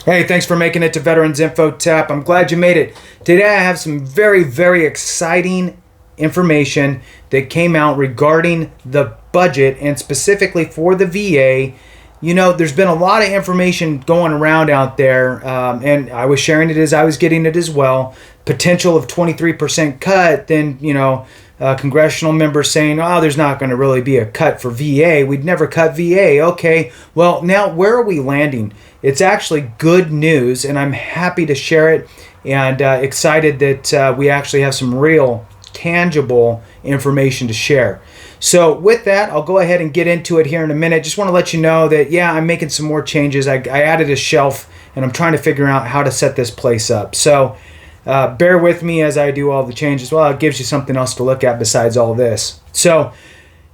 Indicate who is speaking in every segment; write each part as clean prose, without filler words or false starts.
Speaker 1: Hey, thanks for making it to Veterans Info Tap. I'm glad you made it. Today I have some very, very exciting information that came out regarding the budget and specifically for the VA. You know, there's been a lot of information going around out there, and I was sharing it as I was getting it as well. Potential of 23% cut, then, congressional members saying, oh, there's not going to really be a cut for VA. We'd never cut VA. Okay, well, now where are we landing? It's actually good news, and I'm happy to share it and excited that we actually have some real, tangible information to share. So with that, I'll go ahead and get into it here in a minute. Just want to let you know that, I'm making some more changes. I added a shelf, and I'm trying to figure out how to set this place up. So bear with me as I do all the changes. Well, it gives you something else to look at besides all this. So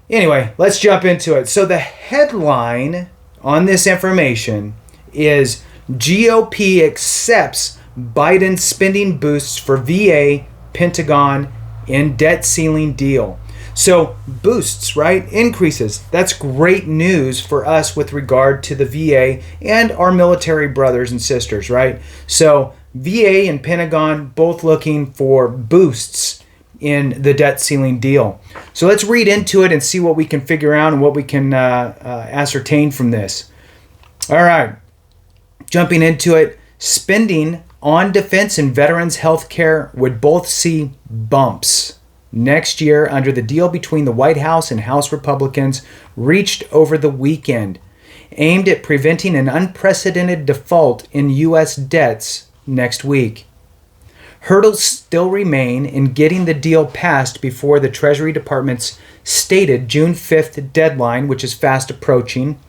Speaker 1: anyway, let's jump into it. So the headline on this information is GOP accepts Biden spending boosts for VA, Pentagon, and debt ceiling deal. So boosts, right? Increases. That's great news for us with regard to the VA and our military brothers and sisters, right? So VA and Pentagon both looking for boosts in the debt ceiling deal. So let's read into it and see what we can figure out and what we can ascertain from this. All right. Jumping into it, spending on defense and veterans health care would both see bumps next year under the deal between the White House and House Republicans reached over the weekend, aimed at preventing an unprecedented default in U.S. debts next week. Hurdles still remain in getting the deal passed before the Treasury Department's stated June 5th deadline, which is fast approaching,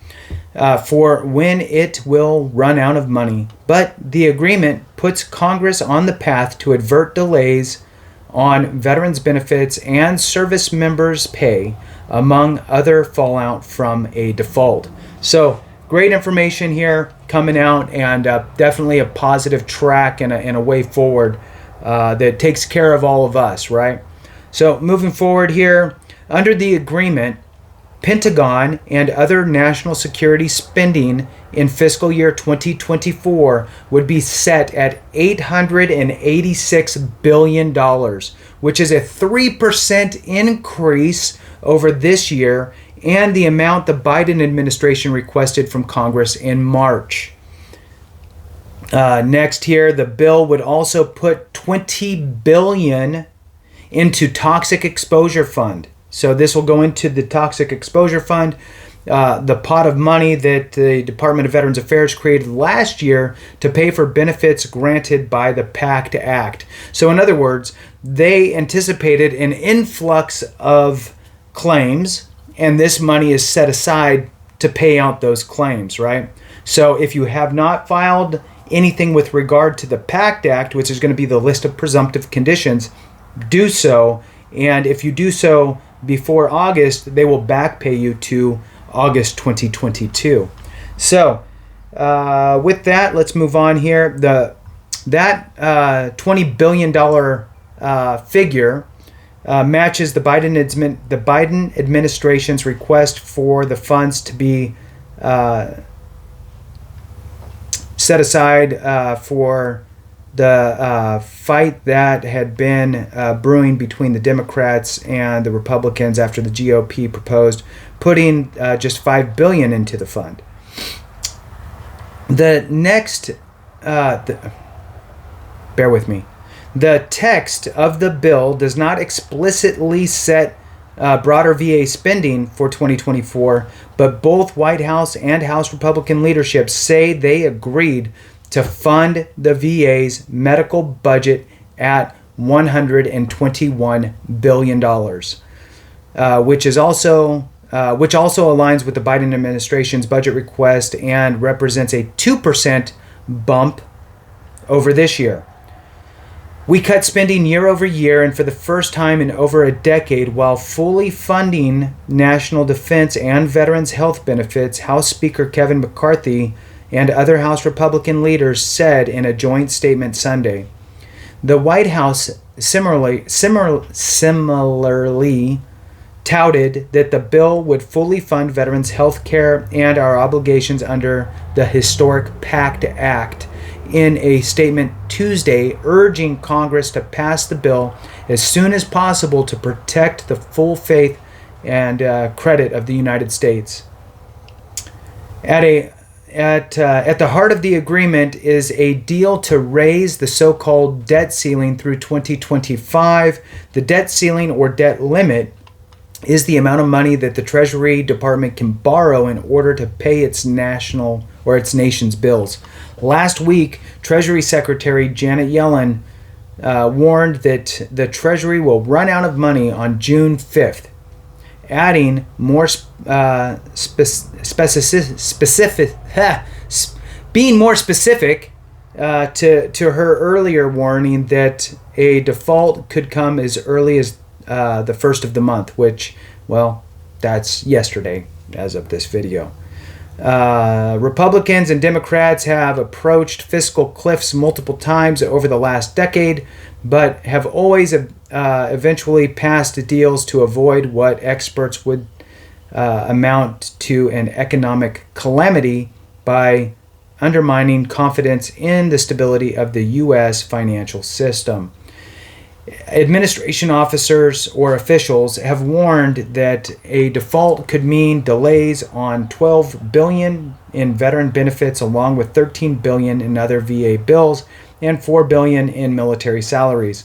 Speaker 1: for when it will run out of money. But the agreement puts Congress on the path to avert delays on veterans' benefits and service members' pay, among other fallout from a default. So, great information here coming out, and definitely a positive track and a way forward that takes care of all of us, right? So, moving forward here, under the agreement, Pentagon and other national security spending in fiscal year 2024 would be set at $886 billion, which is a 3% increase over this year and the amount the Biden administration requested from Congress in March. Next here, the bill would also put $20 billion into Toxic Exposure Fund. So this will go into the Toxic Exposure Fund, the pot of money that the Department of Veterans Affairs created last year to pay for benefits granted by the PACT Act. So in other words, they anticipated an influx of claims, and this money is set aside to pay out those claims, right? So if you have not filed anything with regard to the PACT Act, which is going to be the list of presumptive conditions, do so. And if you do so before August, they will back pay you to August 2022. So with that, let's move on here. That $20 billion figure matches the Biden administration's request for the funds to be set aside for the fight that had been brewing between the Democrats and the Republicans after the GOP proposed putting just $5 billion into the fund. The next, bear with me. The text of the bill does not explicitly set broader VA spending for 2024, but both White House and House Republican leadership say they agreed to fund the VA's medical budget at $121 billion, which also aligns with the Biden administration's budget request and represents a 2% bump over this year. We cut spending year over year and for the first time in over a decade while fully funding national defense and veterans health benefits, House Speaker Kevin McCarthy and other House Republican leaders said in a joint statement Sunday. The White House similarly touted that the bill would fully fund veterans health care and our obligations under the historic PACT Act in a statement Tuesday urging Congress to pass the bill as soon as possible to protect the full faith and credit of the United States. At the heart of the agreement is a deal to raise the so-called debt ceiling through 2025. The debt ceiling or debt limit is the amount of money that the Treasury Department can borrow in order to pay its nation's bills. Last week, Treasury Secretary Janet Yellen warned that the Treasury will run out of money on June 5th, adding more being more specific to her earlier warning that a default could come as early as the first of the month, which, well, that's yesterday as of this video. Republicans and Democrats have approached fiscal cliffs multiple times over the last decade, but have always eventually passed deals to avoid what experts would amount to an economic calamity by undermining confidence in the stability of the U.S. financial system. Administration officers or officials have warned that a default could mean delays on $12 billion in veteran benefits, along with $13 billion in other VA bills and $4 billion in military salaries.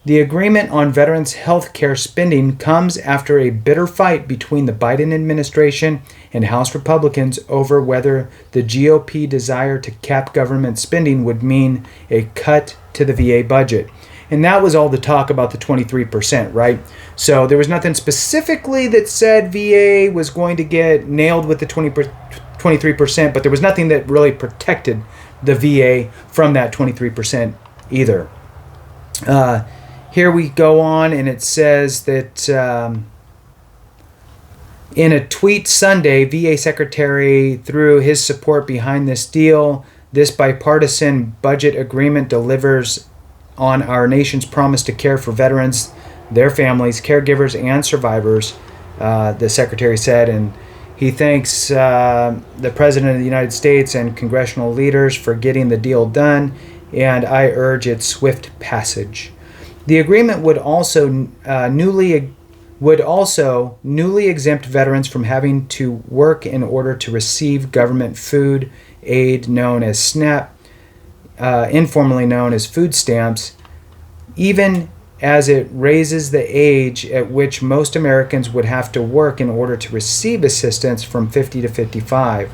Speaker 1: The agreement on veterans' health care spending comes after a bitter fight between the Biden administration and House Republicans over whether the GOP desire to cap government spending would mean a cut to the VA budget. And that was all the talk about the 23%, right? So there was nothing specifically that said VA was going to get nailed with the 23%, but there was nothing that really protected the VA from that 23% either. Here we go on, and it says that in a tweet Sunday, VA Secretary threw his support behind this deal. This bipartisan budget agreement delivers on our nation's promise to care for veterans, their families, caregivers, and survivors, the Secretary said. And he thanks the President of the United States and congressional leaders for getting the deal done, and I urge its swift passage. The agreement would also newly exempt veterans from having to work in order to receive government food aid known as SNAP, informally known as food stamps, even as it raises the age at which most Americans would have to work in order to receive assistance from 50 to 55.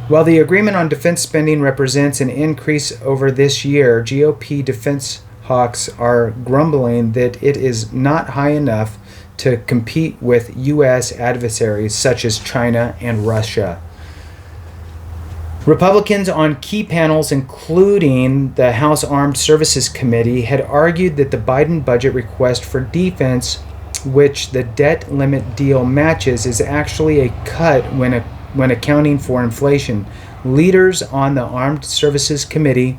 Speaker 1: While the agreement on defense spending represents an increase over this year, GOP defense hawks are grumbling that it is not high enough to compete with U.S. adversaries such as China and Russia. Republicans on key panels, including the House Armed Services Committee, had argued that the Biden budget request for defense, which the debt limit deal matches, is actually a cut when accounting for inflation. Leaders on the Armed Services Committee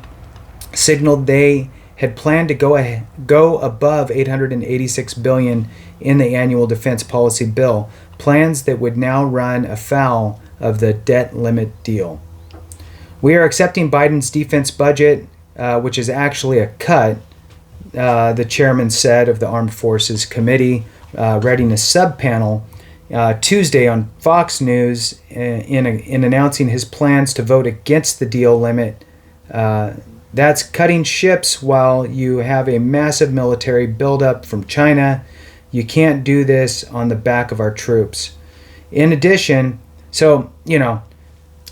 Speaker 1: signaled they had planned to go above $886 billion in the annual defense policy bill, plans that would now run afoul of the debt limit deal. We are accepting Biden's defense budget, which is actually a cut, the chairman said of the Armed Forces Committee, Readiness Subpanel, Tuesday on Fox News in announcing his plans to vote against the deal limit. That's cutting ships while you have a massive military buildup from China. You can't do this on the back of our troops. In addition, so,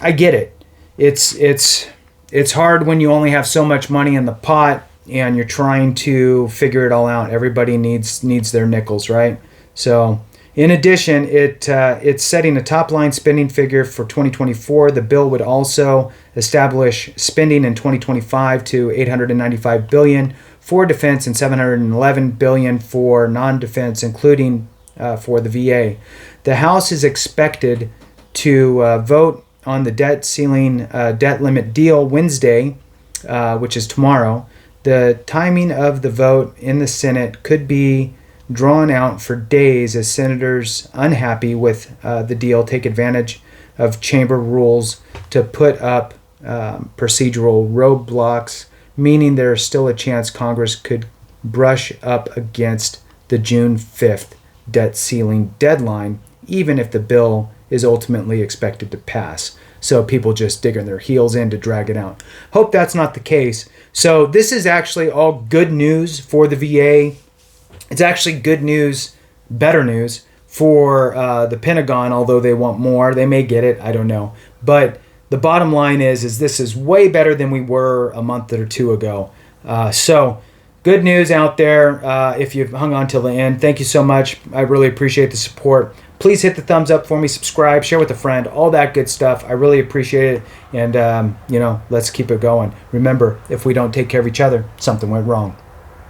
Speaker 1: I get it. It's hard when you only have so much money in the pot and you're trying to figure it all out. Everybody needs their nickels, right? So, in addition, it's setting a top-line spending figure for 2024. The bill would also establish spending in 2025 to $895 billion for defense and $711 billion for non-defense, including for the VA. The House is expected to vote on the debt ceiling debt limit deal Wednesday, which is tomorrow. The timing of the vote in the Senate could be drawn out for days as senators unhappy with the deal take advantage of chamber rules to put up procedural roadblocks, meaning there's still a chance Congress could brush up against the June 5th debt ceiling deadline, even if the bill is ultimately expected to pass. So people just digging their heels in to drag it out. Hope that's not the case. So this is actually all good news for the VA. It's actually good news, better news for the Pentagon, although they want more. They may get it, I don't know. But the bottom line is this is way better than we were a month or two ago. So good news out there if you've hung on till the end. Thank you so much. I really appreciate the support. Please hit the thumbs up for me, subscribe, share with a friend, all that good stuff. I really appreciate it. And, let's keep it going. Remember, if we don't take care of each other, something went wrong.